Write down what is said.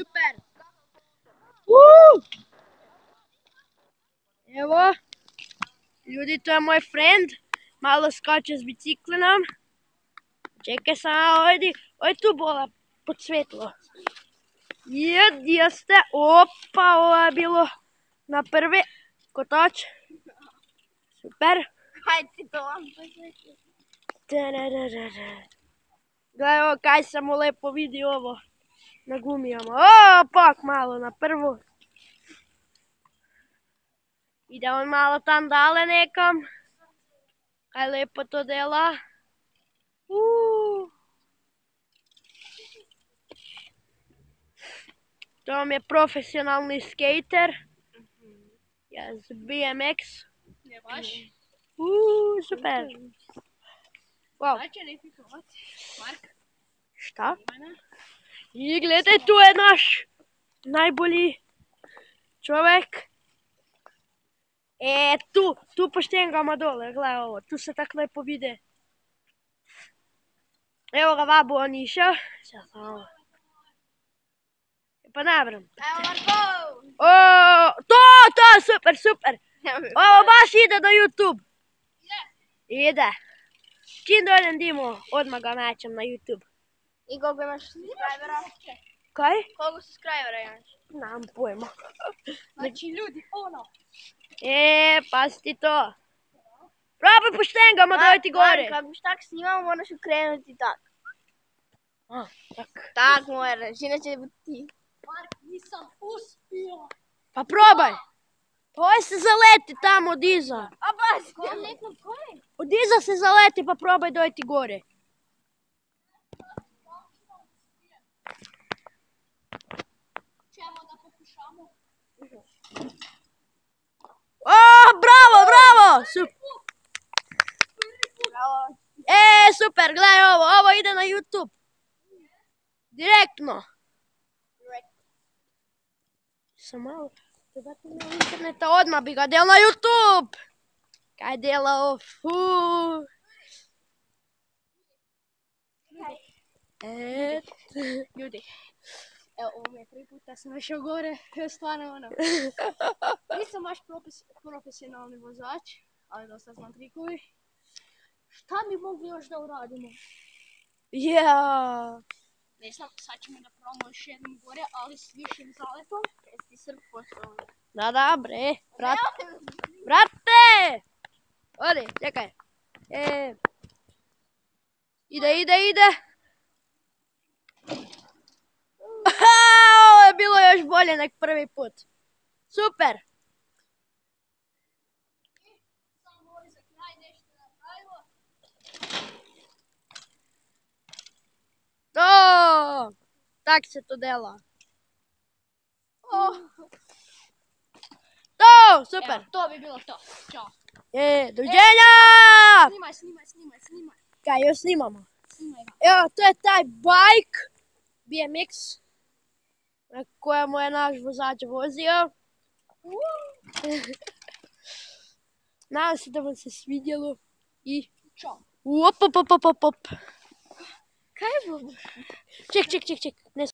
Super. Evo, ljudi, to je moj friend. Malo skače s biciklinom. Čekaj samo, oj tu bola pod svetlo. Jeste, opa, ovo je bilo na prvi kotač. Super. Hajde ti to vam posveći. Gledaj ovo, kaj sam mu lepo vidi ovo na gumijama. Pak malo na prvu. Ide on malo tam dale nekam. Kaj lepo to dela. To vam je profesionalni skater. Yes, BMX. Ne baš? Super. Wow. Znači neki kovac. Mark. Šta? I gledaj, tu je naš najbolji čovjek. Tu po štengama dole, gledaj ovo, tu se tako lepo vide. Evo ga vabo, on išao. Sad samo. Pa nabram. Evo Marko! To, super. Ovo baš ide na YouTube. Ide. Čim dođem Dimo, odmah ga naćem na YouTube. I koliko imaš subscribera? Kaj? Koliko subscribera imaš? Nemam pojma. Znači ljudi, ono. Pazi ti to. Probaj po štengama dojti gore. Mark, ako biš tak snimao, moraš ukrenuti tak. Tak. Tak moraš, inače ti. Mark, nisam uspio. Pa probaj. Pa oj se zaleti tamo od iza. A baš, Od iza se zaleti pa probaj dojti gore. Ćemo da pokušamo. Bravo! Super, gledaj ovo ide na YouTube. Direktno. Sam malo, prebatim na interneta, odmah bi ga del na YouTube. Kaj dela ovo, ljudi. Evo, ovo mi je prvi put da sam išao gore, stvarno ono. Nisam baš profesionalni vozač, ali dosta znam trikovi. Šta bi mogli još da uradimo? Ne znam, sad ćemo da probamo još jednom gore, ali s višim zaletom. Jesi Srb postao? Da, bre, vrate! Odi, čekaj. Ide. Ovo je bilo još bolje nek prvi put. Super. Samo ovo za kraj nešto napravimo. Tak se to dela. To, super. Evo, to bi bilo to. Ćao. Doviđenja! Snimaj. Kaj, još snimamo? Snimaj ga. Evo, to je taj bike BMX na kojemu je naš vozač vozio. Nadam se da vam se svidjelo i Ćao. op. Kaj je ovo? Ček, ne